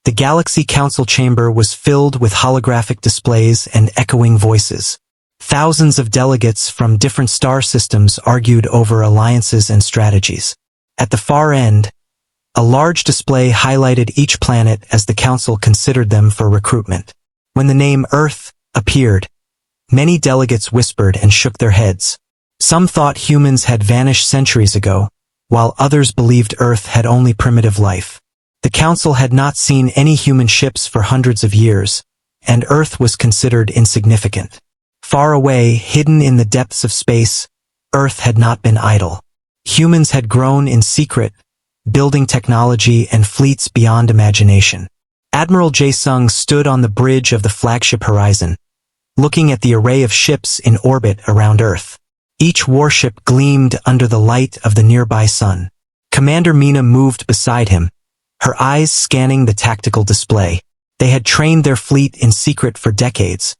The Galaxy Council chamber was filled with holographic displays and echoing voices. Thousands of delegates from different star systems argued over alliances and strategies. At the far end, a large display highlighted each planet as the Council considered them for recruitment. When the name Earth appeared, many delegates whispered and shook their heads. Some thought humans had vanished centuries ago, while others believed Earth had only primitive life. The Council had not seen any human ships for hundreds of years, and Earth was considered insignificant. Far away, hidden in the depths of space, Earth had not been idle. Humans had grown in secret, building technology and fleets beyond imagination. Admiral Jae-sung stood on the bridge of the flagship Horizon, looking at the array of ships in orbit around Earth. Each warship gleamed under the light of the nearby sun. Commander Mina moved beside him, her eyes scanning the tactical display. They had trained their fleet in secret for decades,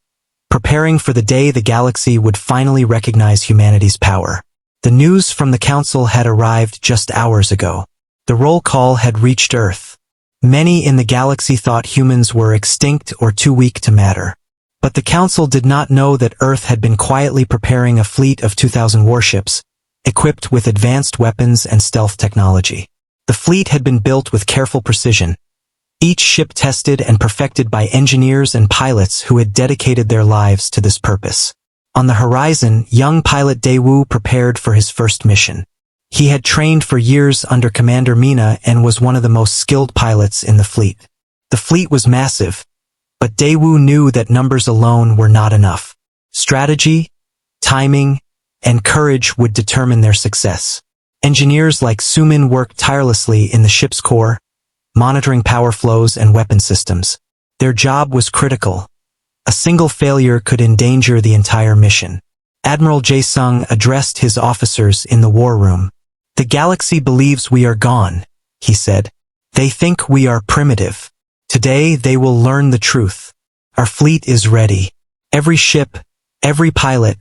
preparing for the day the galaxy would finally recognize humanity's power. The news from the Council had arrived just hours ago. The roll call had reached Earth. Many in the galaxy thought humans were extinct or too weak to matter. But the Council did not know that Earth had been quietly preparing a fleet of 2,000 warships, equipped with advanced weapons and stealth technology. The fleet had been built with careful precision, each ship tested and perfected by engineers and pilots who had dedicated their lives to this purpose. On the horizon, young pilot Daewoo prepared for his first mission. He had trained for years under Commander Mina and was one of the most skilled pilots in the fleet. The fleet was massive, but Daewoo knew that numbers alone were not enough. Strategy, timing, and courage would determine their success. Engineers like Sumin worked tirelessly in the ship's core, monitoring power flows and weapon systems. Their job was critical. A single failure could endanger the entire mission. Admiral Jae-sung addressed his officers in the war room. "The galaxy believes we are gone," he said. "They think we are primitive. Today they will learn the truth. Our fleet is ready. Every ship, every pilot,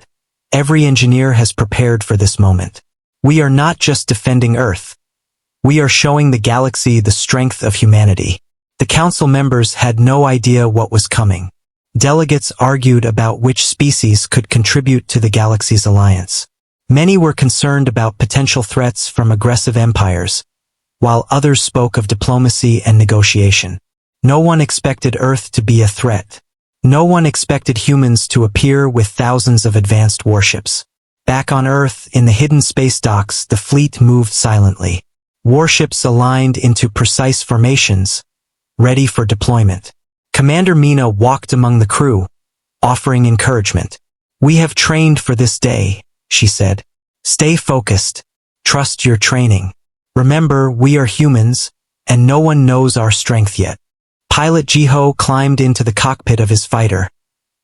every engineer has prepared for this moment. We are not just defending Earth. We are showing the galaxy the strength of humanity." The Council members had no idea what was coming. Delegates argued about which species could contribute to the galaxy's alliance. Many were concerned about potential threats from aggressive empires, while others spoke of diplomacy and negotiation. No one expected Earth to be a threat. No one expected humans to appear with thousands of advanced warships. Back on Earth, in the hidden space docks, the fleet moved silently. Warships aligned into precise formations, ready for deployment. Commander Mina walked among the crew, offering encouragement. "We have trained for this day," she said. "Stay focused. Trust your training. Remember, we are humans, and no one knows our strength yet." Pilot Jiho climbed into the cockpit of his fighter,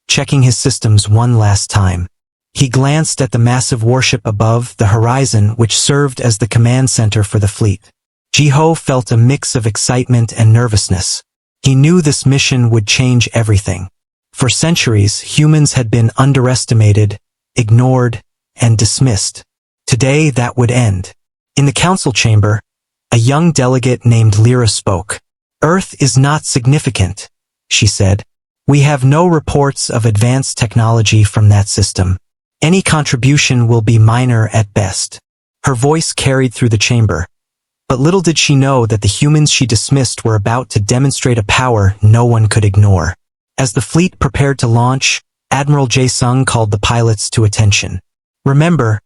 checking his systems one last time. He glanced at the massive warship above the horizon, which served as the command center for the fleet. Jiho felt a mix of excitement and nervousness. He knew this mission would change everything. For centuries, humans had been underestimated, ignored, and dismissed. Today, that would end. In the council chamber, a young delegate named Lyra spoke. "Earth is not significant," she said. "We have no reports of advanced technology from that system. Any contribution will be minor at best." Her voice carried through the chamber. But little did she know that the humans she dismissed were about to demonstrate a power no one could ignore. As the fleet prepared to launch, Admiral Jae-sung called the pilots to attention. "Remember,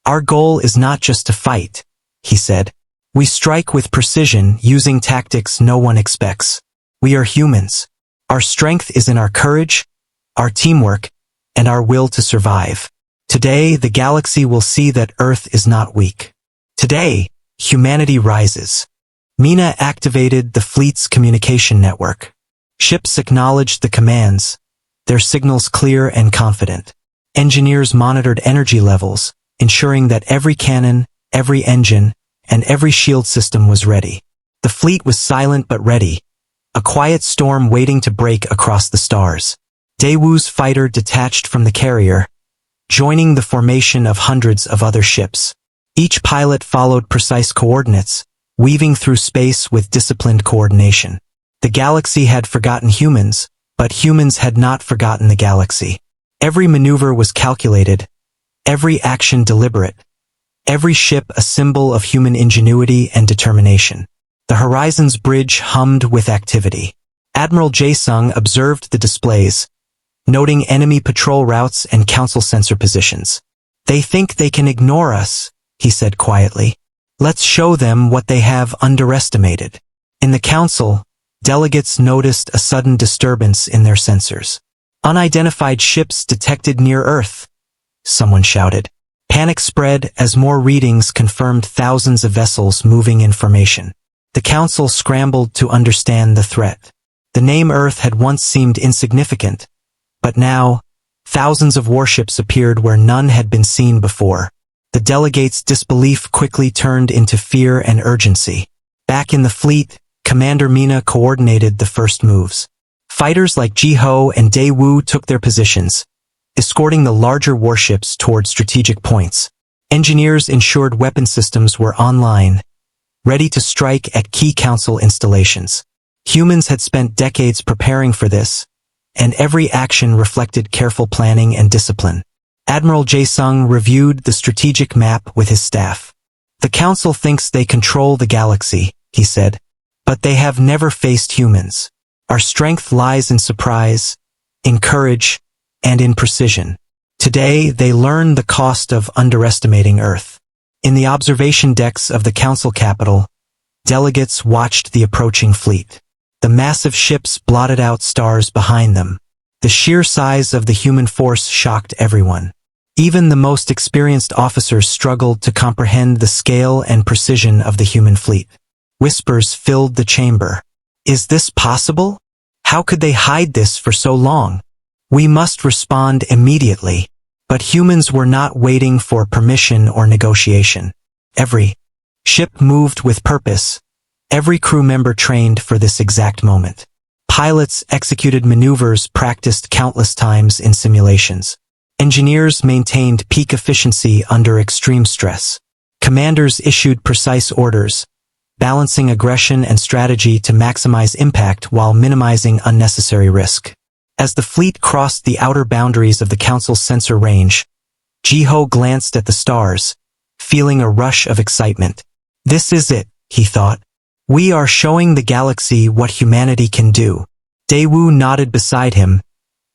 our goal is not just to fight," he said. "We strike with precision, using tactics no one expects. We are humans. Our strength is in our courage, our teamwork, and our will to survive. Today, the galaxy will see that Earth is not weak. Today, humanity rises." Mina activated the fleet's communication network. Ships acknowledged the commands, their signals clear and confident. Engineers monitored energy levels, ensuring that every cannon, every engine, and every shield system was ready. The fleet was silent but ready, a quiet storm waiting to break across the stars. Daewoo's fighter detached from the carrier, joining the formation of hundreds of other ships. Each pilot followed precise coordinates, weaving through space with disciplined coordination. The galaxy had forgotten humans, but humans had not forgotten the galaxy. Every maneuver was calculated, every action deliberate, every ship a symbol of human ingenuity and determination. The Horizon's bridge hummed with activity. Admiral Jae-sung observed the displays, noting enemy patrol routes and council sensor positions. "They think they can ignore us," he said quietly. "Let's show them what they have underestimated." In the council, delegates noticed a sudden disturbance in their sensors. "Unidentified ships detected near Earth," someone shouted. Panic spread as more readings confirmed thousands of vessels moving in formation. The council scrambled to understand the threat. The name Earth had once seemed insignificant, but now, thousands of warships appeared where none had been seen before. The delegates' disbelief quickly turned into fear and urgency. Back in the fleet, Commander Mina coordinated the first moves. Fighters like Ji-ho and Dae-woo took their positions, escorting the larger warships toward strategic points. Engineers ensured weapon systems were online, ready to strike at key council installations. Humans had spent decades preparing for this, and every action reflected careful planning and discipline. Admiral Jae-sung reviewed the strategic map with his staff. "The council thinks they control the galaxy," he said, "but they have never faced humans. Our strength lies in surprise, in courage, and in precision. Today, they learn the cost of underestimating Earth." In the observation decks of the council capital, delegates watched the approaching fleet. The massive ships blotted out stars behind them. The sheer size of the human force shocked everyone. Even the most experienced officers struggled to comprehend the scale and precision of the human fleet. Whispers filled the chamber. "Is this possible? How could they hide this for so long? We must respond immediately." But humans were not waiting for permission or negotiation. Every ship moved with purpose. Every crew member trained for this exact moment. Pilots executed maneuvers practiced countless times in simulations. Engineers maintained peak efficiency under extreme stress. Commanders issued precise orders, balancing aggression and strategy to maximize impact while minimizing unnecessary risk. As the fleet crossed the outer boundaries of the council's sensor range, Ji-ho glanced at the stars, feeling a rush of excitement. "This is it," he thought. "We are showing the galaxy what humanity can do." Dae-woo nodded beside him,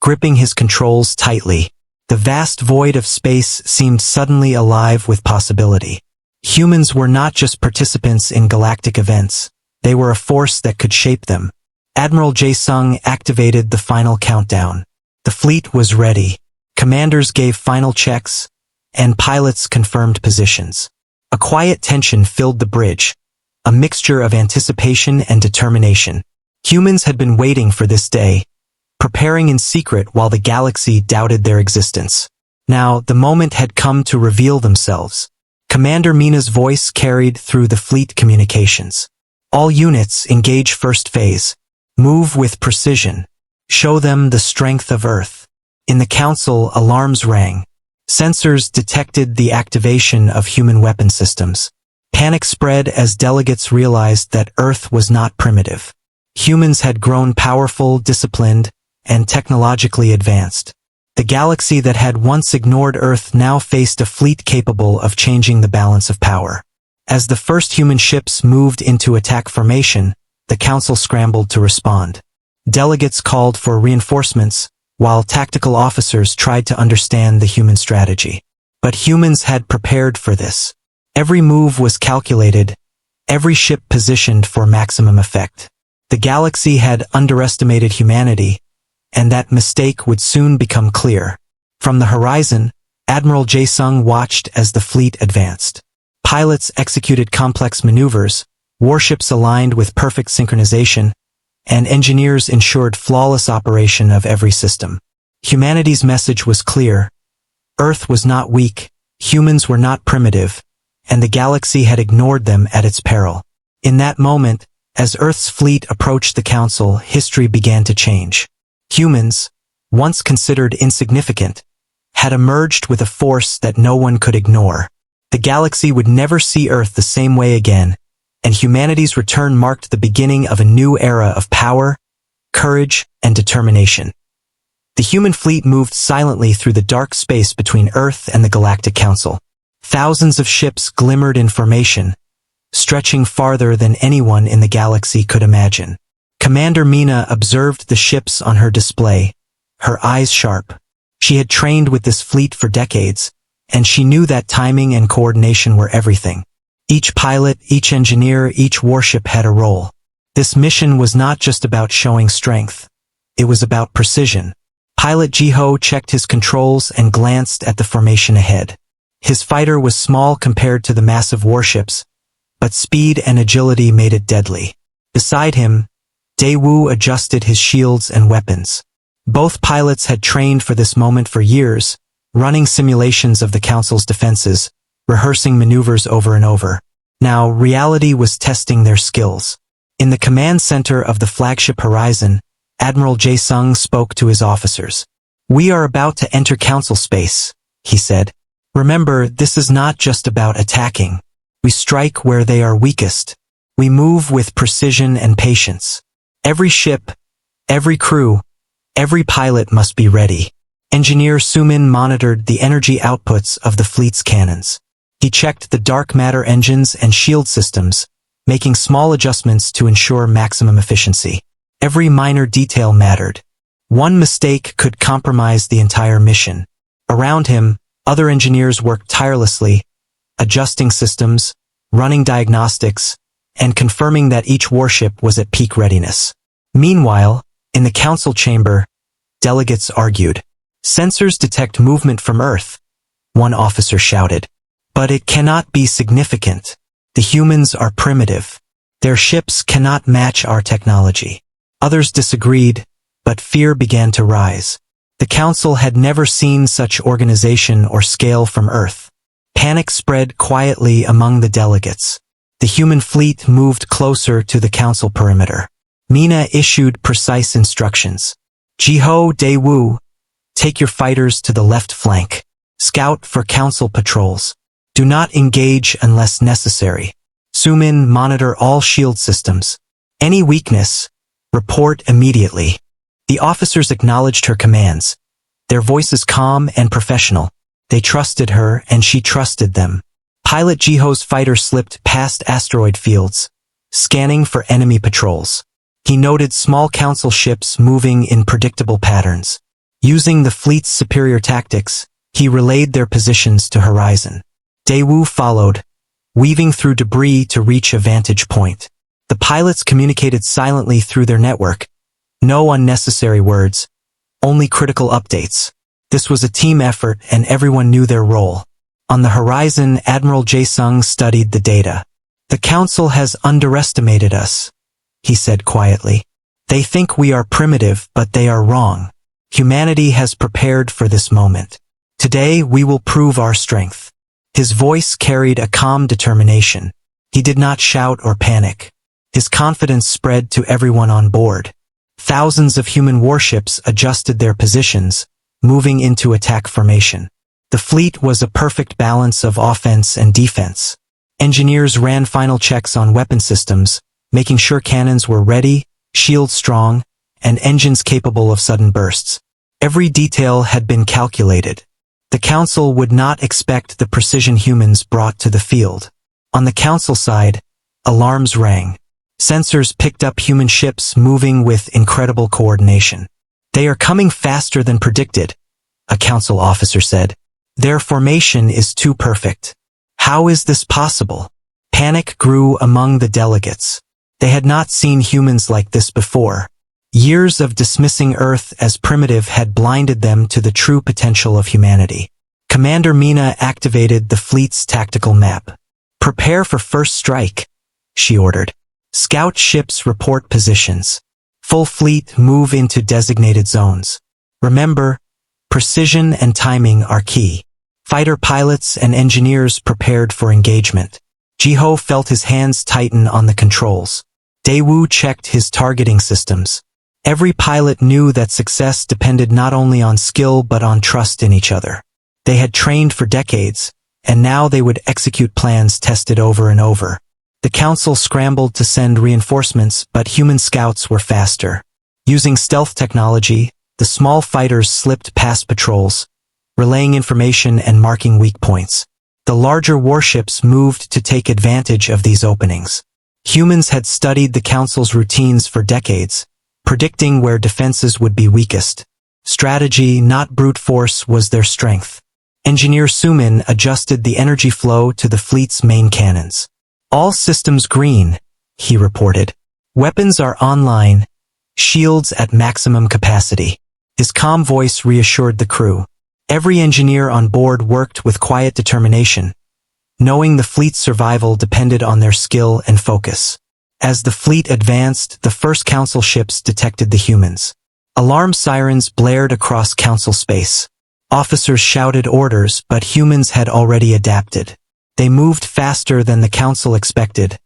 gripping his controls tightly. The vast void of space seemed suddenly alive with possibility. Humans were not just participants in galactic events, they were a force that could shape them. Admiral Jae-sung activated the final countdown. The fleet was ready. Commanders gave final checks, and pilots confirmed positions. A quiet tension filled the bridge, a mixture of anticipation and determination. Humans had been waiting for this day, preparing in secret while the galaxy doubted their existence. Now, the moment had come to reveal themselves. Commander Mina's voice carried through the fleet communications. "All units engage first phase. Move with precision. Show them the strength of Earth." In the council, alarms rang. Sensors detected the activation of human weapon systems. Panic spread as delegates realized that Earth was not primitive. Humans had grown powerful, disciplined, and technologically advanced. The galaxy that had once ignored Earth now faced a fleet capable of changing the balance of power. As the first human ships moved into attack formation, the council scrambled to respond. Delegates called for reinforcements, while tactical officers tried to understand the human strategy. But humans had prepared for this. Every move was calculated, every ship positioned for maximum effect. The galaxy had underestimated humanity, and that mistake would soon become clear. From the horizon, Admiral Jae-sung watched as the fleet advanced. Pilots executed complex maneuvers, warships aligned with perfect synchronization, and engineers ensured flawless operation of every system. Humanity's message was clear. Earth was not weak, humans were not primitive, and the galaxy had ignored them at its peril. In that moment, as Earth's fleet approached the council, history began to change. Humans, once considered insignificant, had emerged with a force that no one could ignore. The galaxy would never see Earth the same way again, and humanity's return marked the beginning of a new era of power, courage, and determination. The human fleet moved silently through the dark space between Earth and the Galactic Council. Thousands of ships glimmered in formation, stretching farther than anyone in the galaxy could imagine. Commander Mina observed the ships on her display, her eyes sharp. She had trained with this fleet for decades, and she knew that timing and coordination were everything. Each pilot, each engineer, each warship had a role. This mission was not just about showing strength. It was about precision. Pilot Jiho checked his controls and glanced at the formation ahead. His fighter was small compared to the massive warships, but speed and agility made it deadly. Beside him, Daewoo adjusted his shields and weapons. Both pilots had trained for this moment for years, running simulations of the Council's defenses, rehearsing maneuvers over and over. Now, reality was testing their skills. In the command center of the flagship Horizon, Admiral Jae-sung spoke to his officers. "We are about to enter Council space," he said. "Remember, this is not just about attacking. We strike where they are weakest. We move with precision and patience. Every ship, every crew, every pilot must be ready." Engineer Sumin monitored the energy outputs of the fleet's cannons. He checked the dark matter engines and shield systems, making small adjustments to ensure maximum efficiency. Every minor detail mattered. One mistake could compromise the entire mission. Around him, other engineers worked tirelessly, adjusting systems, running diagnostics, and confirming that each warship was at peak readiness. Meanwhile, in the council chamber, delegates argued. "Sensors detect movement from Earth," one officer shouted. "But it cannot be significant. The humans are primitive. Their ships cannot match our technology." Others disagreed, but fear began to rise. The council had never seen such organization or scale from Earth. Panic spread quietly among the delegates. The human fleet moved closer to the council perimeter. Mina issued precise instructions. "Jiho, Daewoo, take your fighters to the left flank. Scout for council patrols. Do not engage unless necessary. Sumin, monitor all shield systems. Any weakness, report immediately." The officers acknowledged her commands, their voices calm and professional. They trusted her and she trusted them. Pilot Jiho's fighter slipped past asteroid fields, scanning for enemy patrols. He noted small council ships moving in predictable patterns. Using the fleet's superior tactics, he relayed their positions to Horizon. Daewoo followed, weaving through debris to reach a vantage point. The pilots communicated silently through their network. No unnecessary words, only critical updates. This was a team effort and everyone knew their role. On the Horizon, Admiral Jae-sung studied the data. "The Council has underestimated us," he said quietly. "They think we are primitive, but they are wrong. Humanity has prepared for this moment. Today we will prove our strength." His voice carried a calm determination. He did not shout or panic. His confidence spread to everyone on board. Thousands of human warships adjusted their positions, moving into attack formation. The fleet was a perfect balance of offense and defense. Engineers ran final checks on weapon systems, making sure cannons were ready, shields strong, and engines capable of sudden bursts. Every detail had been calculated. The Council would not expect the precision humans brought to the field. On the Council side, alarms rang. Sensors picked up human ships moving with incredible coordination. "They are coming faster than predicted," a Council officer said. "Their formation is too perfect. How is this possible?" Panic grew among the delegates. They had not seen humans like this before. Years of dismissing Earth as primitive had blinded them to the true potential of humanity. Commander Mina activated the fleet's tactical map. "Prepare for first strike," she ordered. "Scout ships report positions. Full fleet move into designated zones. Remember, precision and timing are key." Fighter pilots and engineers prepared for engagement. Jiho felt his hands tighten on the controls. Daewoo checked his targeting systems. Every pilot knew that success depended not only on skill but on trust in each other. They had trained for decades, and now they would execute plans tested over and over. The Council scrambled to send reinforcements, but human scouts were faster. Using stealth technology, the small fighters slipped past patrols, relaying information and marking weak points. The larger warships moved to take advantage of these openings. Humans had studied the Council's routines for decades, predicting where defenses would be weakest. Strategy, not brute force, was their strength. Engineer Sumin adjusted the energy flow to the fleet's main cannons. All systems green, he reported. Weapons are online, shields at maximum capacity. His calm voice reassured the crew. Every engineer on board worked with quiet determination, knowing the fleet's survival depended on their skill and focus. As the fleet advanced, the first Council ships detected the humans. Alarm sirens blared across Council space. Officers shouted orders, but humans had already adapted. They moved faster than the Council expected,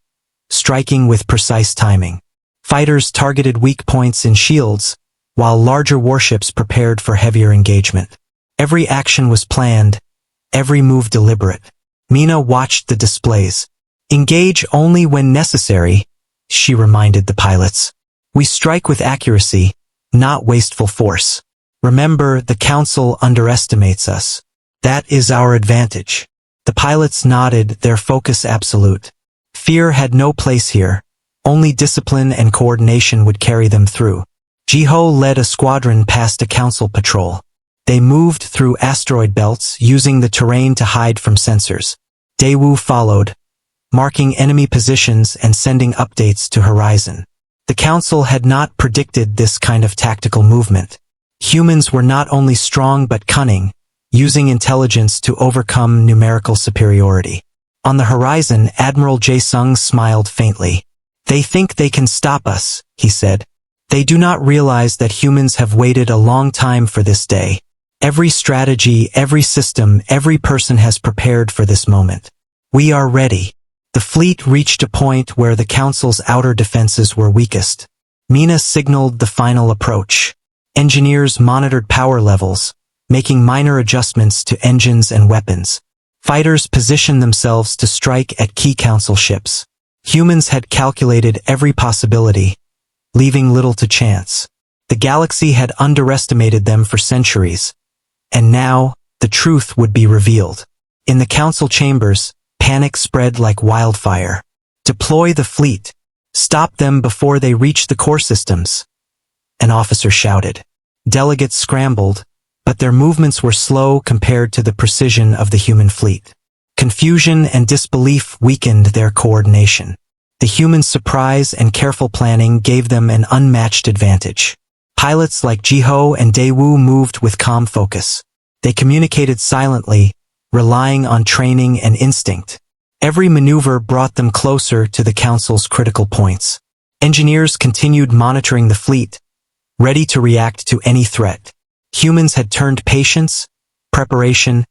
striking with precise timing. Fighters targeted weak points in shields, while larger warships prepared for heavier engagement. Every action was planned, every move deliberate. Mina watched the displays. Engage only when necessary, she reminded the pilots. We strike with accuracy, not wasteful force. Remember, the Council underestimates us. That is our advantage. The pilots nodded, their focus absolute. Fear had no place here. Only discipline and coordination would carry them through. Jiho led a squadron past a Council patrol. They moved through asteroid belts, using the terrain to hide from sensors. Daewoo followed, marking enemy positions and sending updates to Horizon. The Council had not predicted this kind of tactical movement. Humans were not only strong but cunning, using intelligence to overcome numerical superiority. On the horizon, Admiral Jae-sung smiled faintly. They think they can stop us, he said. They do not realize that humans have waited a long time for this day. Every strategy, every system, every person has prepared for this moment. We are ready. The fleet reached a point where the Council's outer defenses were weakest. Mina signaled the final approach. Engineers monitored power levels, making minor adjustments to engines and weapons. Fighters positioned themselves to strike at key Council ships. Humans had calculated every possibility, leaving little to chance. The galaxy had underestimated them for centuries, and now, the truth would be revealed. In the Council chambers, panic spread like wildfire. Deploy the fleet. Stop them before they reach the core systems. An officer shouted. Delegates scrambled, but their movements were slow compared to the precision of the human fleet. Confusion and disbelief weakened their coordination. The human surprise and careful planning gave them an unmatched advantage. Pilots like Jiho and Daewoo moved with calm focus. They communicated silently, relying on training and instinct. Every maneuver brought them closer to the Council's critical points. Engineers continued monitoring the fleet, ready to react to any threat. Humans had turned patience, preparation,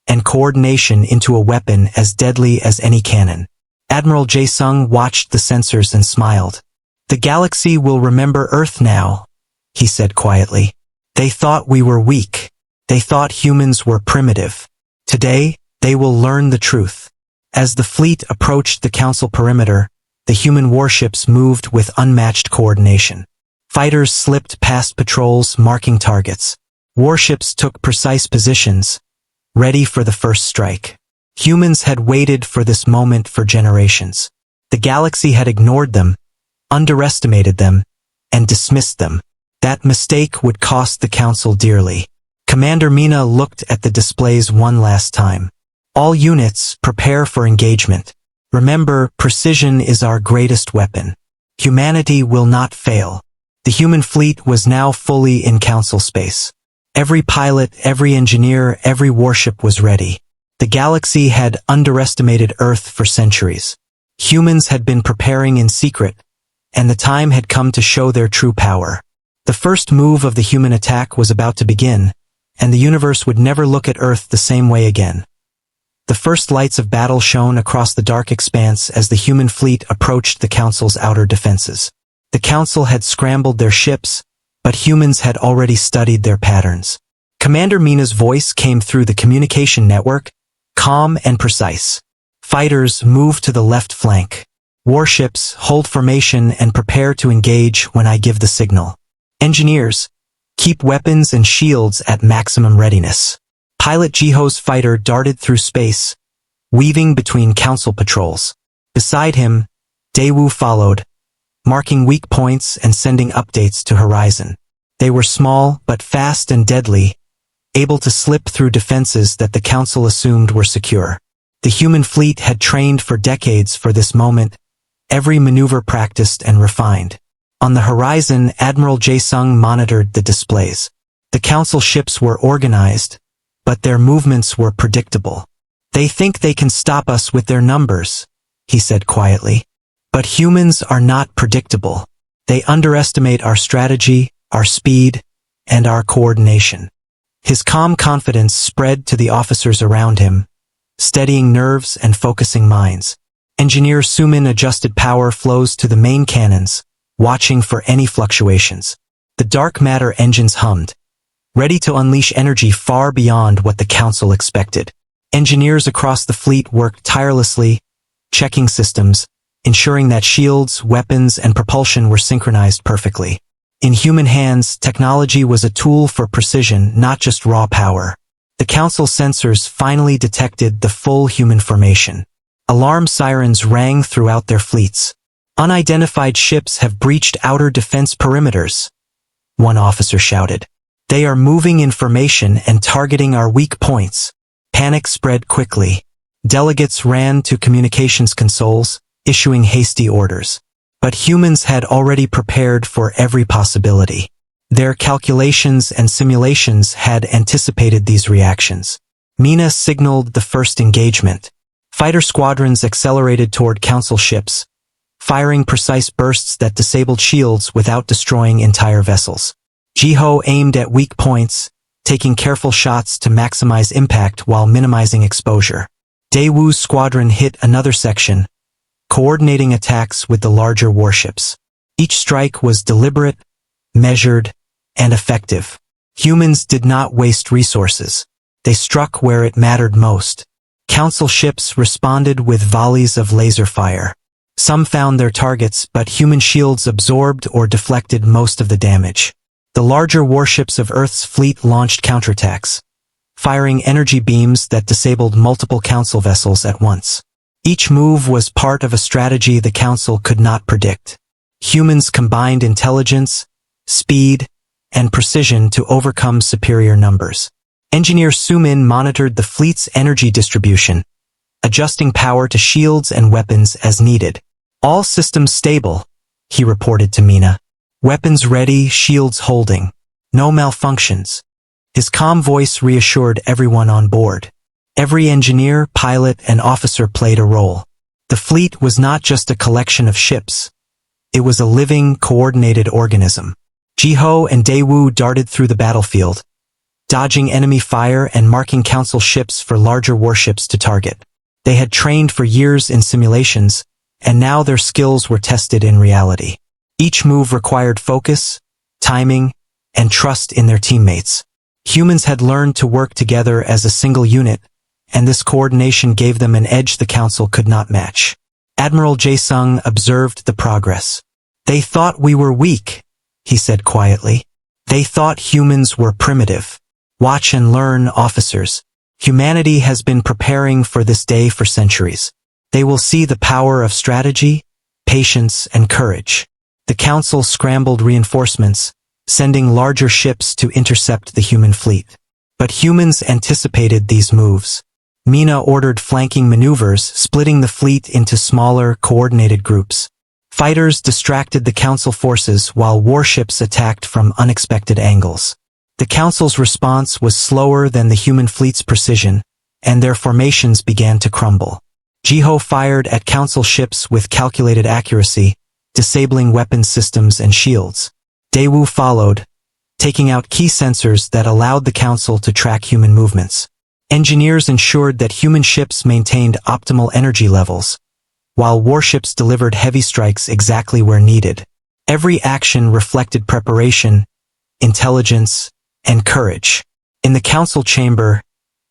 and coordination into a weapon as deadly as any cannon. Admiral Jae-sung watched the sensors and smiled. The galaxy will remember Earth now, he said quietly. They thought we were weak. They thought humans were primitive. Today, they will learn the truth. As the fleet approached the Council perimeter, the human warships moved with unmatched coordination. Fighters slipped past patrols marking targets. Warships took precise positions, ready for the first strike. Humans had waited for this moment for generations. The galaxy had ignored them, underestimated them, and dismissed them. That mistake would cost the Council dearly. Commander Mina looked at the displays one last time. All units, prepare for engagement. Remember, precision is our greatest weapon. Humanity will not fail. The human fleet was now fully in Council space. Every pilot, every engineer, every warship was ready. The galaxy had underestimated Earth for centuries. Humans had been preparing in secret, and the time had come to show their true power. The first move of the human attack was about to begin, and the universe would never look at Earth the same way again. The first lights of battle shone across the dark expanse as the human fleet approached the Council's outer defenses. The Council had scrambled their ships, but humans had already studied their patterns. Commander Mina's voice came through the communication network, calm and precise. Fighters, move to the left flank. Warships, hold formation and prepare to engage when I give the signal. Engineers, keep weapons and shields at maximum readiness. Pilot Jiho's fighter darted through space, weaving between council patrols. Beside him, Daewoo followed, marking weak points and sending updates to Horizon. They were small but fast and deadly, able to slip through defenses that the council assumed were secure. The human fleet had trained for decades for this moment, every maneuver practiced and refined. On the horizon, Admiral Jae-sung monitored the displays. The council ships were organized, but their movements were predictable. "They think they can stop us with their numbers," he said quietly. "But humans are not predictable. They underestimate our strategy, our speed, and our coordination." His calm confidence spread to the officers around him, steadying nerves and focusing minds. Engineer Sumin adjusted power flows to the main cannons, watching for any fluctuations. The dark matter engines hummed, ready to unleash energy far beyond what the council expected. Engineers across the fleet worked tirelessly, checking systems, ensuring that shields, weapons, and propulsion were synchronized perfectly. In human hands, technology was a tool for precision, not just raw power. The council sensors finally detected the full human formation. Alarm sirens rang throughout their fleets. "Unidentified ships have breached outer defense perimeters," one officer shouted. "They are moving information and targeting our weak points." Panic spread quickly. Delegates ran to communications consoles, issuing hasty orders. But humans had already prepared for every possibility. Their calculations and simulations had anticipated these reactions. Mina signaled the first engagement. Fighter squadrons accelerated toward council ships, firing precise bursts that disabled shields without destroying entire vessels. Jiho aimed at weak points, taking careful shots to maximize impact while minimizing exposure. Daewoo's squadron hit another section, coordinating attacks with the larger warships. Each strike was deliberate, measured, and effective. Humans did not waste resources. They struck where it mattered most. Council ships responded with volleys of laser fire. Some found their targets, but human shields absorbed or deflected most of the damage. The larger warships of Earth's fleet launched counterattacks, firing energy beams that disabled multiple council vessels at once. Each move was part of a strategy the council could not predict. Humans combined intelligence, speed, and precision to overcome superior numbers. Engineer Sumin monitored the fleet's energy distribution, adjusting power to shields and weapons as needed. "All systems stable," he reported to Mina. "Weapons ready, shields holding. No malfunctions." His calm voice reassured everyone on board. Every engineer, pilot, and officer played a role. The fleet was not just a collection of ships. It was a living, coordinated organism. Jiho and Daewoo darted through the battlefield, dodging enemy fire and marking council ships for larger warships to target. They had trained for years in simulations, and now their skills were tested in reality. Each move required focus, timing, and trust in their teammates. Humans had learned to work together as a single unit, and this coordination gave them an edge the council could not match. Admiral Jae-sung observed the progress. "They thought we were weak," he said quietly. "They thought humans were primitive. Watch and learn, officers. Humanity has been preparing for this day for centuries. They will see the power of strategy, patience, and courage." The council scrambled reinforcements, sending larger ships to intercept the human fleet. But humans anticipated these moves. Mina ordered flanking maneuvers, splitting the fleet into smaller, coordinated groups. Fighters distracted the council forces while warships attacked from unexpected angles. The council's response was slower than the human fleet's precision, and their formations began to crumble. Jiho fired at council ships with calculated accuracy, disabling weapon systems and shields. Daewoo followed, taking out key sensors that allowed the council to track human movements. Engineers ensured that human ships maintained optimal energy levels, while warships delivered heavy strikes exactly where needed. Every action reflected preparation, intelligence, and courage. In the council chamber,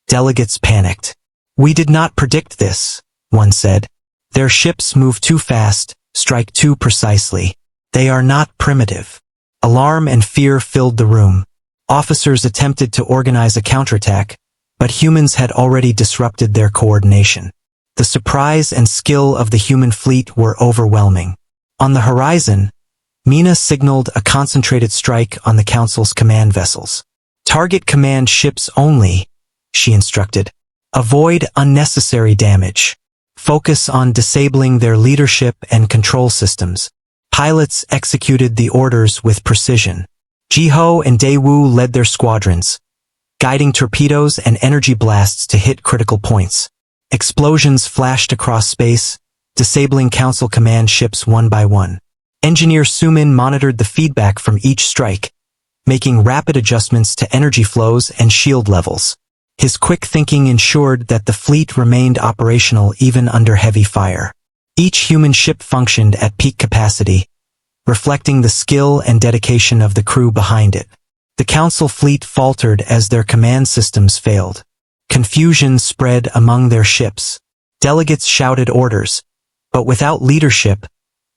delegates panicked. "We did not predict this," one said. Their ships move too fast, strike too precisely. They are not primitive. Alarm and fear filled the room. Officers attempted to organize a counterattack, but humans had already disrupted their coordination. The surprise and skill of the human fleet were overwhelming. On the horizon, Mina signaled a concentrated strike on the Council's command vessels. "Target command ships only," she instructed. "Avoid unnecessary damage. Focus on disabling their leadership and control systems." Pilots executed the orders with precision. Jiho and Daewoo led their squadrons, guiding torpedoes and energy blasts to hit critical points. Explosions flashed across space, disabling Council command ships one by one. Engineer Sumin monitored the feedback from each strike, making rapid adjustments to energy flows and shield levels. His quick thinking ensured that the fleet remained operational even under heavy fire. Each human ship functioned at peak capacity, reflecting the skill and dedication of the crew behind it. The Council fleet faltered as their command systems failed. Confusion spread among their ships. Delegates shouted orders, but without leadership,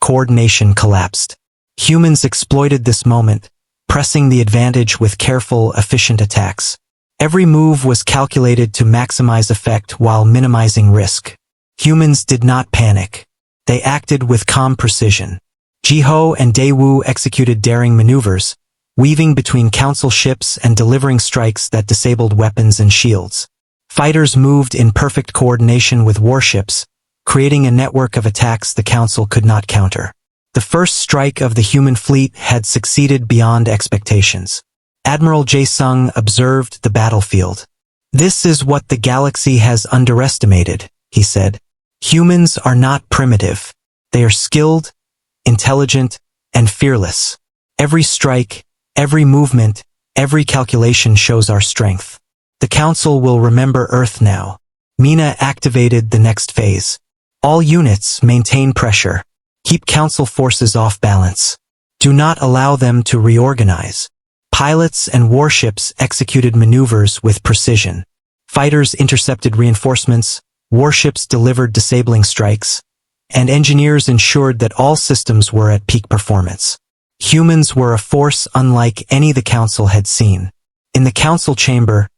coordination collapsed. Humans exploited this moment, pressing the advantage with careful, efficient attacks. Every move was calculated to maximize effect while minimizing risk. Humans did not panic. They acted with calm precision. Jiho and Daewoo executed daring maneuvers, weaving between Council ships and delivering strikes that disabled weapons and shields. Fighters moved in perfect coordination with warships, creating a network of attacks the Council could not counter. The first strike of the human fleet had succeeded beyond expectations. Admiral Jae-sung observed the battlefield. "This is what the galaxy has underestimated," he said. "Humans are not primitive. They are skilled, intelligent, and fearless. Every strike, every movement, every calculation shows our strength. The Council will remember Earth now." Mina activated the next phase. "All units maintain pressure. Keep Council forces off balance. Do not allow them to reorganize." Pilots and warships executed maneuvers with precision. Fighters intercepted reinforcements, warships delivered disabling strikes, and engineers ensured that all systems were at peak performance. Humans were a force unlike any the Council had seen. In the Council chamber,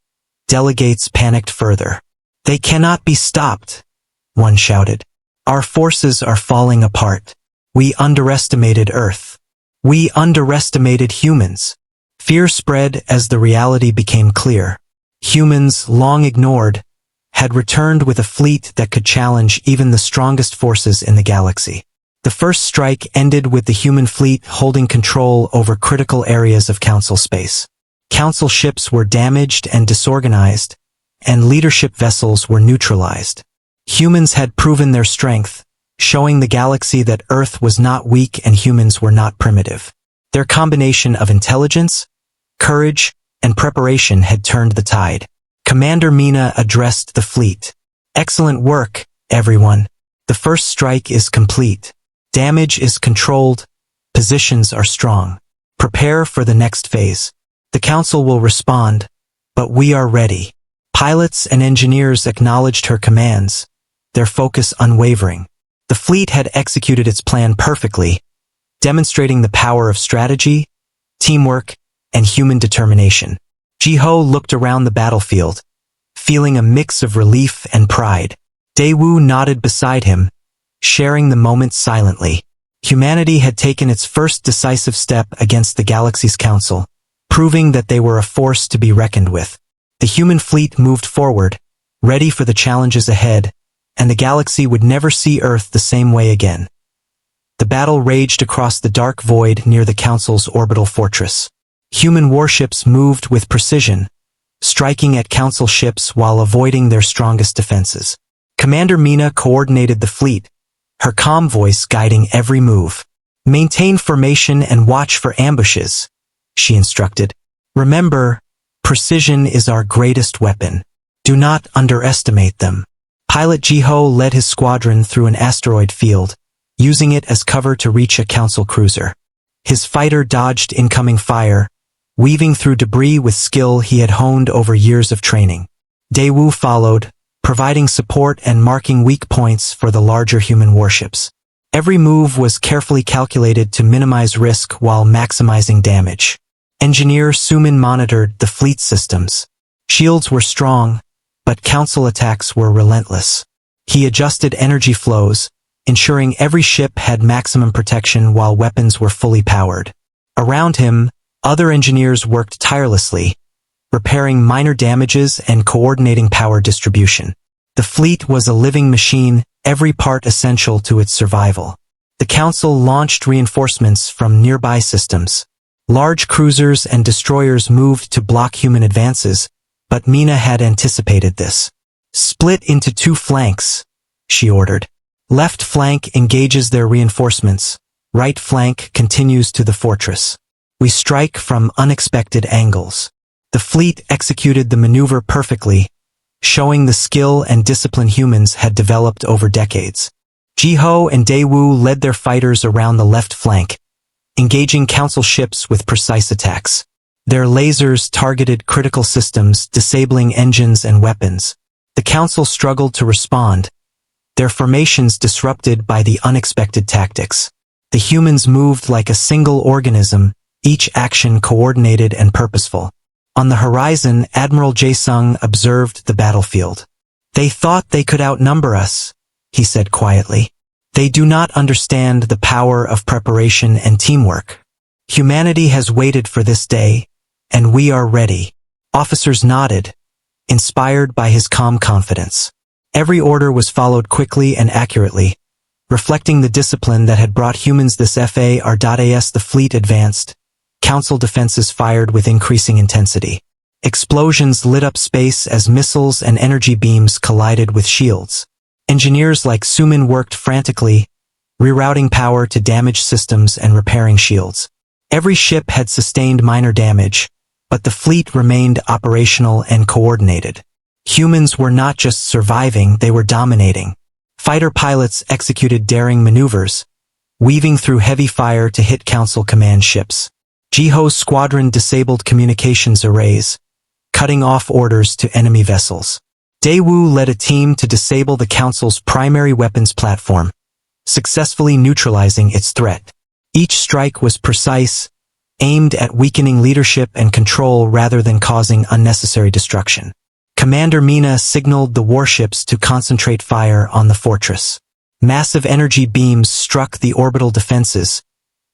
delegates panicked further. "They cannot be stopped," one shouted. "Our forces are falling apart. We underestimated Earth. We underestimated humans." Fear spread as the reality became clear. Humans, long ignored, had returned with a fleet that could challenge even the strongest forces in the galaxy. The first strike ended with the human fleet holding control over critical areas of Council space. Council ships were damaged and disorganized, and leadership vessels were neutralized. Humans had proven their strength, showing the galaxy that Earth was not weak and humans were not primitive. Their combination of intelligence, courage, and preparation had turned the tide. Commander Mina addressed the fleet. "Excellent work, everyone. The first strike is complete. Damage is controlled. Positions are strong. Prepare for the next phase. The Council will respond, but we are ready." Pilots and engineers acknowledged her commands, their focus unwavering. The fleet had executed its plan perfectly, demonstrating the power of strategy, teamwork, and human determination. Jiho looked around the battlefield, feeling a mix of relief and pride. Daewoo nodded beside him, sharing the moment silently. Humanity had taken its first decisive step against the galaxy's Council, proving that they were a force to be reckoned with. The human fleet moved forward, ready for the challenges ahead, and the galaxy would never see Earth the same way again. The battle raged across the dark void near the Council's orbital fortress. Human warships moved with precision, striking at Council ships while avoiding their strongest defenses. Commander Mina coordinated the fleet, her calm voice guiding every move. "Maintain formation and watch for ambushes," she instructed. "Remember, precision is our greatest weapon. Do not underestimate them." Pilot Jiho led his squadron through an asteroid field, using it as cover to reach a Council cruiser. His fighter dodged incoming fire, weaving through debris with skill he had honed over years of training. Daewoo followed, providing support and marking weak points for the larger human warships. Every move was carefully calculated to minimize risk while maximizing damage. Engineer Suman monitored the fleet systems. Shields were strong, but Council attacks were relentless. He adjusted energy flows, ensuring every ship had maximum protection while weapons were fully powered. Around him, other engineers worked tirelessly, repairing minor damages and coordinating power distribution. The fleet was a living machine, every part essential to its survival. The Council launched reinforcements from nearby systems. Large cruisers and destroyers moved to block human advances, but Mina had anticipated this. "Split into 2 flanks," she ordered. "Left flank engages their reinforcements. Right flank continues to the fortress. We strike from unexpected angles." The fleet executed the maneuver perfectly, showing the skill and discipline humans had developed over decades. Jiho and Daewoo led their fighters around the left flank, engaging Council ships with precise attacks. Their lasers targeted critical systems, disabling engines and weapons. The Council struggled to respond, their formations disrupted by the unexpected tactics. The humans moved like a single organism, each action coordinated and purposeful. On the horizon, Admiral Jae-sung observed the battlefield. "They thought they could outnumber us," he said quietly. "They do not understand the power of preparation and teamwork. Humanity has waited for this day, and we are ready." Officers nodded, inspired by his calm confidence. Every order was followed quickly and accurately, reflecting the discipline that had brought humans this FAR.as. The fleet advanced. Council defenses fired with increasing intensity. Explosions lit up space as missiles and energy beams collided with shields. Engineers like Suman worked frantically, rerouting power to damaged systems and repairing shields. Every ship had sustained minor damage, but the fleet remained operational and coordinated. Humans were not just surviving, they were dominating. Fighter pilots executed daring maneuvers, weaving through heavy fire to hit Council command ships. Jiho's squadron disabled communications arrays, cutting off orders to enemy vessels. Daewoo led a team to disable the Council's primary weapons platform, successfully neutralizing its threat. Each strike was precise, aimed at weakening leadership and control rather than causing unnecessary destruction. Commander Mina signaled the warships to concentrate fire on the fortress. Massive energy beams struck the orbital defenses,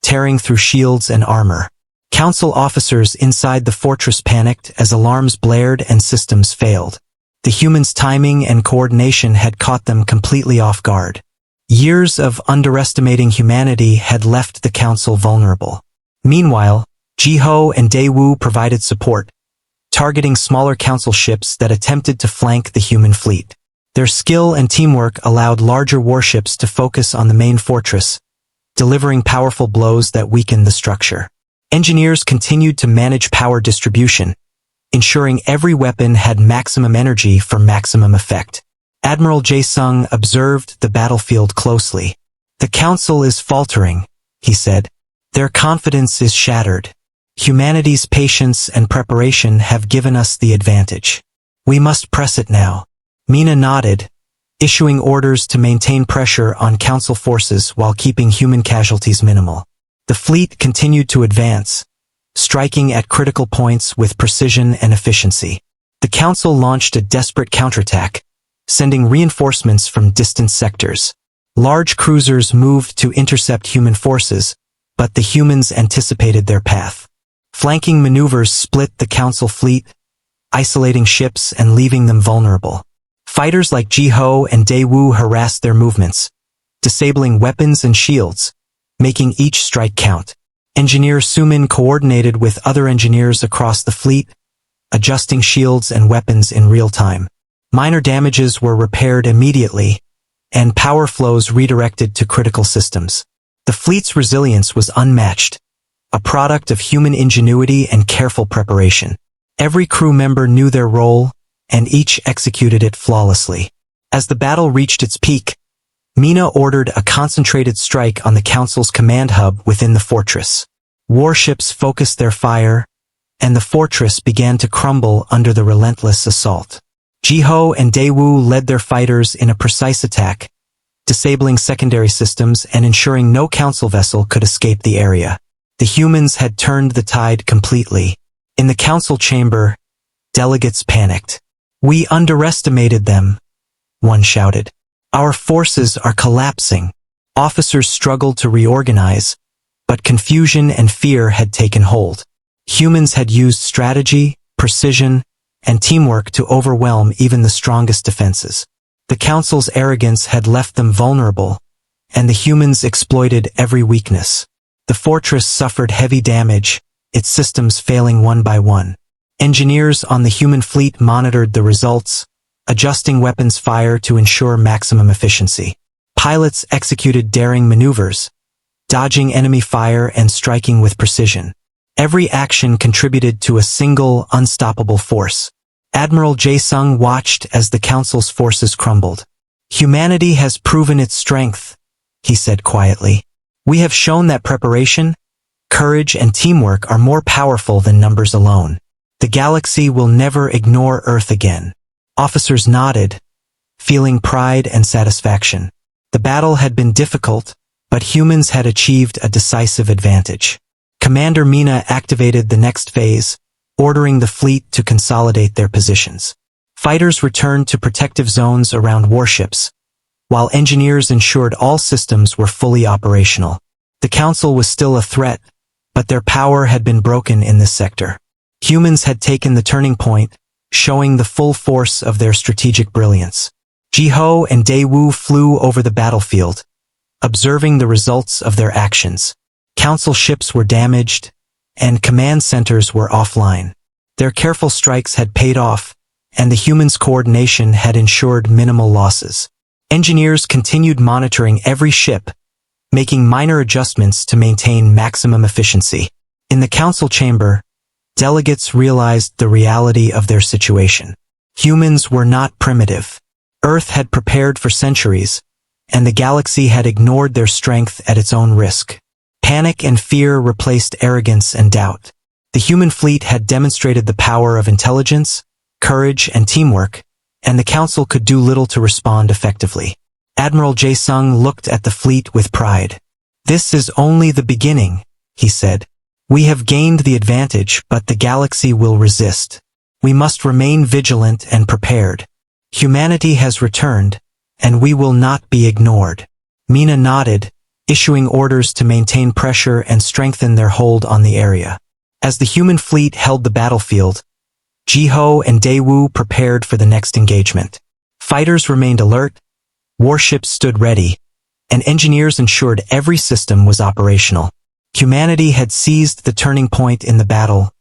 tearing through shields and armor. Council officers inside the fortress panicked as alarms blared and systems failed. The humans' timing and coordination had caught them completely off guard. Years of underestimating humanity had left the Council vulnerable. Meanwhile, Jiho and Daewoo provided support, targeting smaller Council ships that attempted to flank the human fleet. Their skill and teamwork allowed larger warships to focus on the main fortress, delivering powerful blows that weakened the structure. Engineers continued to manage power distribution, ensuring every weapon had maximum energy for maximum effect. Admiral Jae-sung observed the battlefield closely. "The Council is faltering," he said. "Their confidence is shattered. Humanity's patience and preparation have given us the advantage. We must press it now." Mina nodded, issuing orders to maintain pressure on Council forces while keeping human casualties minimal. The fleet continued to advance, striking at critical points with precision and efficiency. The Council launched a desperate counterattack, sending reinforcements from distant sectors. Large cruisers moved to intercept human forces, but the humans anticipated their path. Flanking maneuvers split the Council fleet, isolating ships and leaving them vulnerable. Fighters like Jiho and Daewoo harassed their movements, disabling weapons and shields, making each strike count. Engineer Suman coordinated with other engineers across the fleet, adjusting shields and weapons in real time. Minor damages were repaired immediately, and power flows redirected to critical systems. The fleet's resilience was unmatched, a product of human ingenuity and careful preparation. Every crew member knew their role, and each executed it flawlessly. As the battle reached its peak, Mina ordered a concentrated strike on the Council's command hub within the fortress. Warships focused their fire, and the fortress began to crumble under the relentless assault. Jiho and Daewoo led their fighters in a precise attack, disabling secondary systems and ensuring no council vessel could escape the area. The humans had turned the tide completely. In the council chamber, delegates panicked. "We underestimated them," one shouted. "Our forces are collapsing." Officers struggled to reorganize, but confusion and fear had taken hold. Humans had used strategy, precision, and teamwork to overwhelm even the strongest defenses. The council's arrogance had left them vulnerable, and the humans exploited every weakness. The fortress suffered heavy damage, its systems failing one by one. Engineers on the human fleet monitored the results, adjusting weapons fire to ensure maximum efficiency. Pilots executed daring maneuvers, dodging enemy fire and striking with precision. Every action contributed to a single, unstoppable force. Admiral Jae-sung watched as the Council's forces crumbled. "Humanity has proven its strength," he said quietly. "We have shown that preparation, courage, and teamwork are more powerful than numbers alone. The galaxy will never ignore Earth again." Officers nodded, feeling pride and satisfaction. The battle had been difficult, but humans had achieved a decisive advantage. Commander Mina activated the next phase, ordering the fleet to consolidate their positions. Fighters returned to protective zones around warships, while engineers ensured all systems were fully operational. The Council was still a threat, but their power had been broken in this sector. Humans had taken the turning point, showing the full force of their strategic brilliance. Jiho and Daewoo flew over the battlefield, observing the results of their actions. Council ships were damaged, and command centers were offline. Their careful strikes had paid off, and the humans' coordination had ensured minimal losses. Engineers continued monitoring every ship, making minor adjustments to maintain maximum efficiency. In the council chamber, delegates realized the reality of their situation. Humans were not primitive. Earth had prepared for centuries, and the galaxy had ignored their strength at its own risk. Panic and fear replaced arrogance and doubt. The human fleet had demonstrated the power of intelligence, courage, and teamwork, and the Council could do little to respond effectively. Admiral Jae-sung looked at the fleet with pride. "This is only the beginning," he said. "We have gained the advantage, but the galaxy will resist. We must remain vigilant and prepared. Humanity has returned, and we will not be ignored." Mina nodded, issuing orders to maintain pressure and strengthen their hold on the area. As the human fleet held the battlefield, Jiho and Daewoo prepared for the next engagement. Fighters remained alert, warships stood ready, and engineers ensured every system was operational. Humanity had seized the turning point in the battle,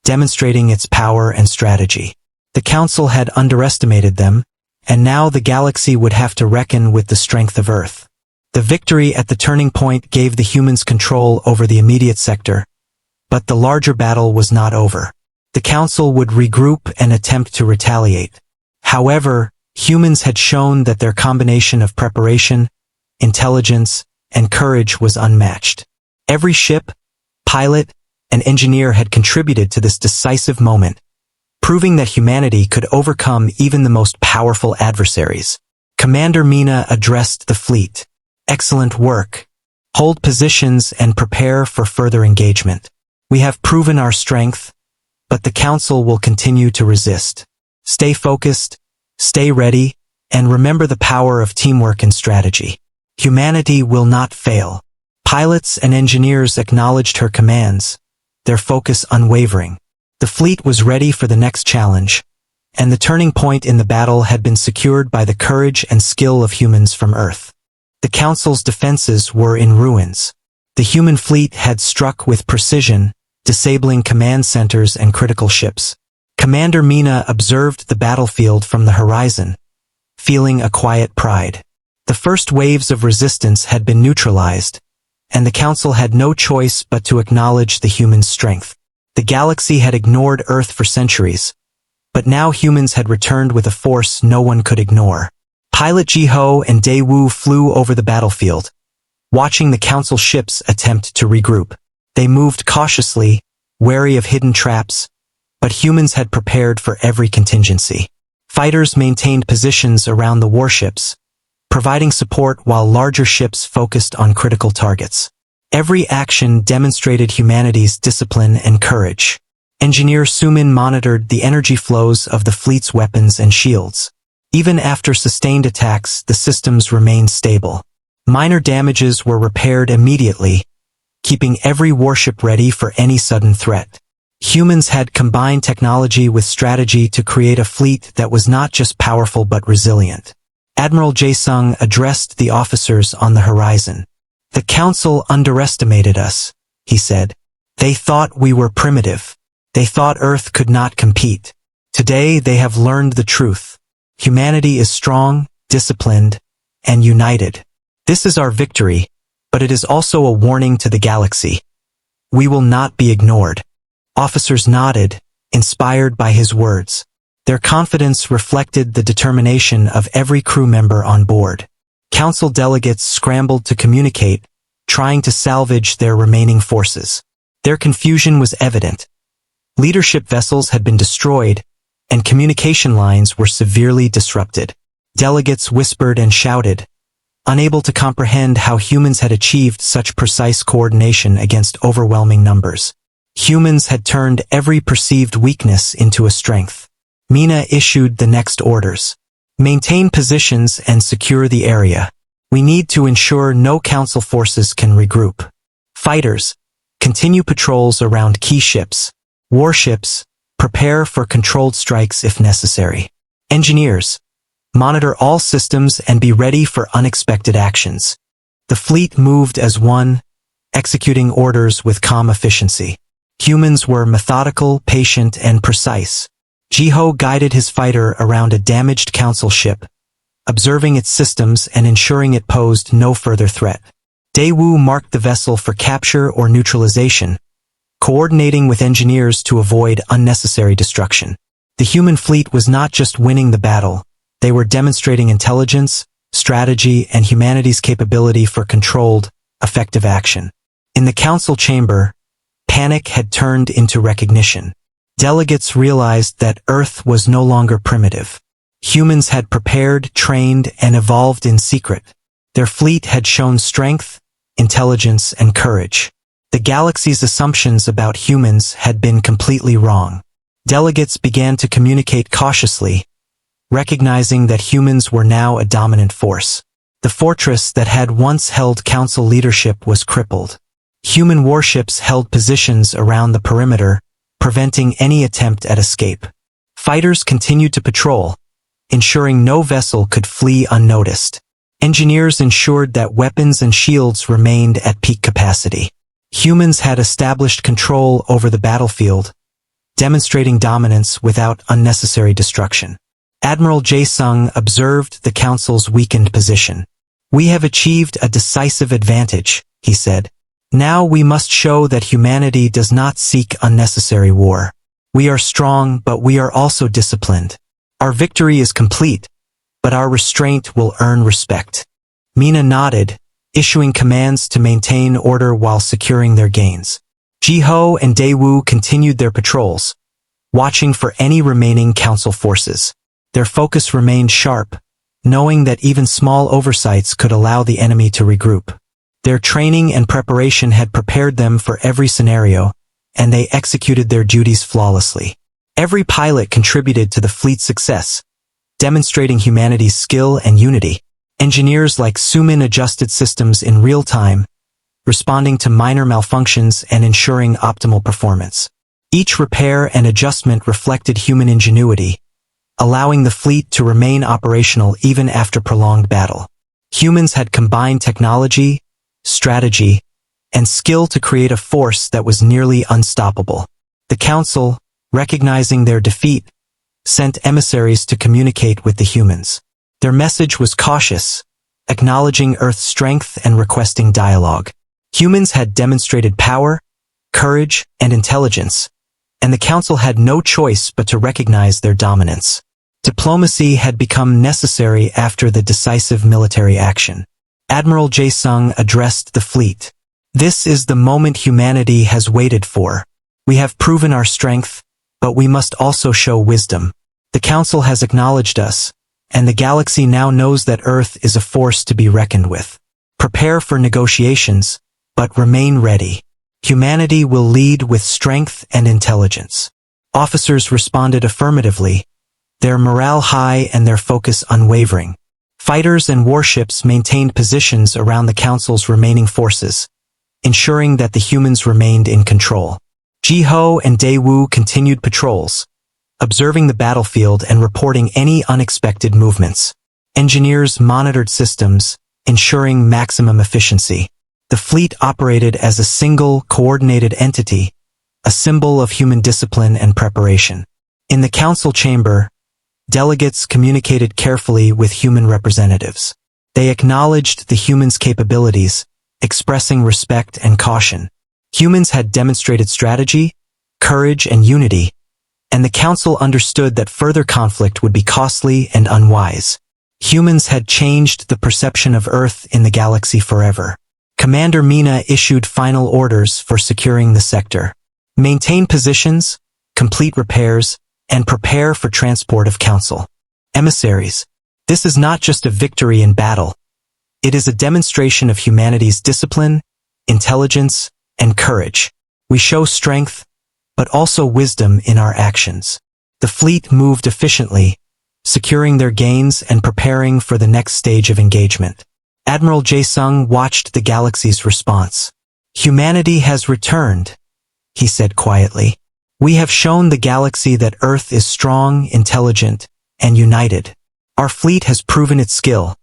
demonstrating its power and strategy. The Council had underestimated them, and now the galaxy would have to reckon with the strength of Earth. The victory at the turning point gave the humans control over the immediate sector, but the larger battle was not over. The Council would regroup and attempt to retaliate. However, humans had shown that their combination of preparation, intelligence, and courage was unmatched. Every ship, pilot, and engineer had contributed to this decisive moment, proving that humanity could overcome even the most powerful adversaries. Commander Mina addressed the fleet. "Excellent work. Hold positions and prepare for further engagement. We have proven our strength, but the Council will continue to resist. Stay focused, stay ready, and remember the power of teamwork and strategy. Humanity will not fail." Pilots and engineers acknowledged her commands, their focus unwavering. The fleet was ready for the next challenge, and the turning point in the battle had been secured by the courage and skill of humans from Earth. The Council's defenses were in ruins. The human fleet had struck with precision, disabling command centers and critical ships. Commander Mina observed the battlefield from the horizon, feeling a quiet pride. The first waves of resistance had been neutralized, and the Council had no choice but to acknowledge the human strength. The galaxy had ignored Earth for centuries, but now humans had returned with a force no one could ignore. Pilot Jiho and Daewoo flew over the battlefield, watching the Council ships attempt to regroup. They moved cautiously, wary of hidden traps, but humans had prepared for every contingency. Fighters maintained positions around the warships, providing support while larger ships focused on critical targets. Every action demonstrated humanity's discipline and courage. Engineer Sumin monitored the energy flows of the fleet's weapons and shields. Even after sustained attacks, the systems remained stable. Minor damages were repaired immediately, keeping every warship ready for any sudden threat. Humans had combined technology with strategy to create a fleet that was not just powerful but resilient. Admiral Jae-sung addressed the officers on the horizon. "The Council underestimated us," he said. "They thought we were primitive. They thought Earth could not compete. Today they have learned the truth. Humanity is strong, disciplined, and united. This is our victory, but it is also a warning to the galaxy. We will not be ignored." Officers nodded, inspired by his words. Their confidence reflected the determination of every crew member on board. Council delegates scrambled to communicate, trying to salvage their remaining forces. Their confusion was evident. Leadership vessels had been destroyed, and communication lines were severely disrupted. Delegates whispered and shouted, unable to comprehend how humans had achieved such precise coordination against overwhelming numbers. Humans had turned every perceived weakness into a strength. Mina issued the next orders. "Maintain positions and secure the area. We need to ensure no council forces can regroup. Fighters, continue patrols around key ships. Warships, prepare for controlled strikes if necessary. Engineers, monitor all systems and be ready for unexpected actions." The fleet moved as one, executing orders with calm efficiency. Humans were methodical, patient, and precise. Jiho guided his fighter around a damaged council ship, observing its systems and ensuring it posed no further threat. Daewoo marked the vessel for capture or neutralization, coordinating with engineers to avoid unnecessary destruction. The human fleet was not just winning the battle, they were demonstrating intelligence, strategy, and humanity's capability for controlled, effective action. In the council chamber, panic had turned into recognition. Delegates realized that Earth was no longer primitive. Humans had prepared, trained, and evolved in secret. Their fleet had shown strength, intelligence, and courage. The galaxy's assumptions about humans had been completely wrong. Delegates began to communicate cautiously, recognizing that humans were now a dominant force. The fortress that had once held council leadership was crippled. Human warships held positions around the perimeter, preventing any attempt at escape. Fighters continued to patrol, ensuring no vessel could flee unnoticed. Engineers ensured that weapons and shields remained at peak capacity. Humans had established control over the battlefield, demonstrating dominance without unnecessary destruction. Admiral Jae-sung observed the council's weakened position. "We have achieved a decisive advantage," he said. "Now we must show that humanity does not seek unnecessary war. We are strong, but we are also disciplined. Our victory is complete, but our restraint will earn respect." Mina nodded, issuing commands to maintain order while securing their gains. Jiho and Daewoo continued their patrols, watching for any remaining council forces. Their focus remained sharp, knowing that even small oversights could allow the enemy to regroup. Their training and preparation had prepared them for every scenario, and they executed their duties flawlessly. Every pilot contributed to the fleet's success, demonstrating humanity's skill and unity. Engineers like Sumin adjusted systems in real time, responding to minor malfunctions and ensuring optimal performance. Each repair and adjustment reflected human ingenuity, allowing the fleet to remain operational even after prolonged battle. Humans had combined technology, strategy, and skill to create a force that was nearly unstoppable. The Council, recognizing their defeat, sent emissaries to communicate with the humans. Their message was cautious, acknowledging Earth's strength and requesting dialogue. Humans had demonstrated power, courage, and intelligence, and the Council had no choice but to recognize their dominance. Diplomacy had become necessary after the decisive military action. Admiral Jae-sung addressed the fleet. "This is the moment humanity has waited for. We have proven our strength, but we must also show wisdom. The Council has acknowledged us, and the galaxy now knows that Earth is a force to be reckoned with. Prepare for negotiations, but remain ready. Humanity will lead with strength and intelligence. Officers responded affirmatively, their morale high and their focus unwavering. Fighters and warships maintained positions around the Council's remaining forces, ensuring that the humans remained in control. Ji-Ho and Dae-Woo continued patrols, observing the battlefield and reporting any unexpected movements. Engineers monitored systems, ensuring maximum efficiency. The fleet operated as a single, coordinated entity, a symbol of human discipline and preparation. In the Council chamber, delegates communicated carefully with human representatives. They acknowledged the humans' capabilities, expressing respect and caution. Humans had demonstrated strategy, courage, and unity, and the Council understood that further conflict would be costly and unwise. Humans had changed the perception of Earth in the galaxy forever. Commander Mina issued final orders for securing the sector. Maintain positions, complete repairs, and prepare for transport of Council emissaries. This is not just a victory in battle. It is a demonstration of humanity's discipline, intelligence, and courage. We show strength, but also wisdom in our actions. The fleet moved efficiently, securing their gains and preparing for the next stage of engagement. Admiral Jae-sung watched the galaxy's response. Humanity has returned, he said quietly. We have shown the galaxy that Earth is strong, intelligent, and united. Our fleet has proven its skill,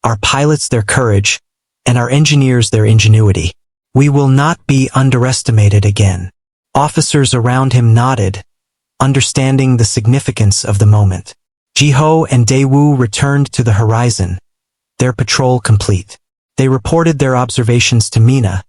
our pilots their courage, and our engineers their ingenuity. We will not be underestimated again. Officers around him nodded, understanding the significance of the moment. Ji-Ho and Dae-Woo returned to the horizon, their patrol complete. They reported their observations to Mina,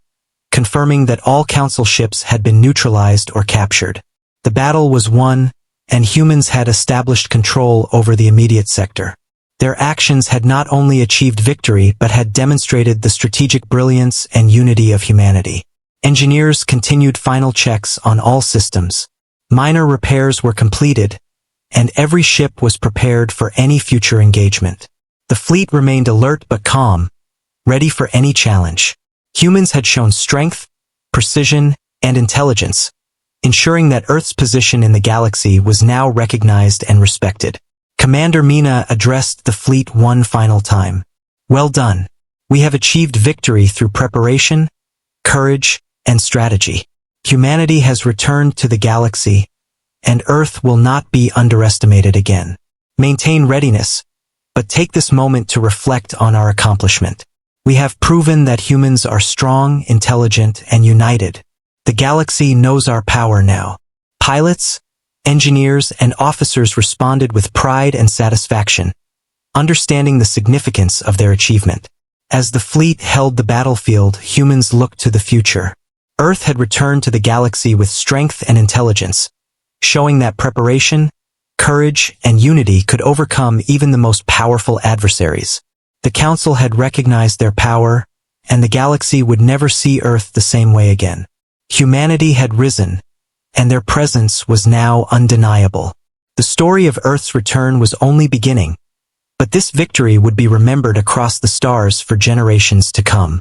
confirming that all Council ships had been neutralized or captured. The battle was won, and humans had established control over the immediate sector. Their actions had not only achieved victory but had demonstrated the strategic brilliance and unity of humanity. Engineers continued final checks on all systems. Minor repairs were completed, and every ship was prepared for any future engagement. The fleet remained alert but calm, ready for any challenge. Humans had shown strength, precision, and intelligence, ensuring that Earth's position in the galaxy was now recognized and respected. Commander Mina addressed the fleet one final time. Well done. We have achieved victory through preparation, courage, and strategy. Humanity has returned to the galaxy, and Earth will not be underestimated again. Maintain readiness, but take this moment to reflect on our accomplishment. We have proven that humans are strong, intelligent, and united. The galaxy knows our power now. Pilots, engineers, and officers responded with pride and satisfaction, understanding the significance of their achievement. As the fleet held the battlefield, humans looked to the future. Earth had returned to the galaxy with strength and intelligence, showing that preparation, courage, and unity could overcome even the most powerful adversaries. The Council had recognized their power, and the galaxy would never see Earth the same way again. Humanity had risen, and their presence was now undeniable. The story of Earth's return was only beginning, but this victory would be remembered across the stars for generations to come.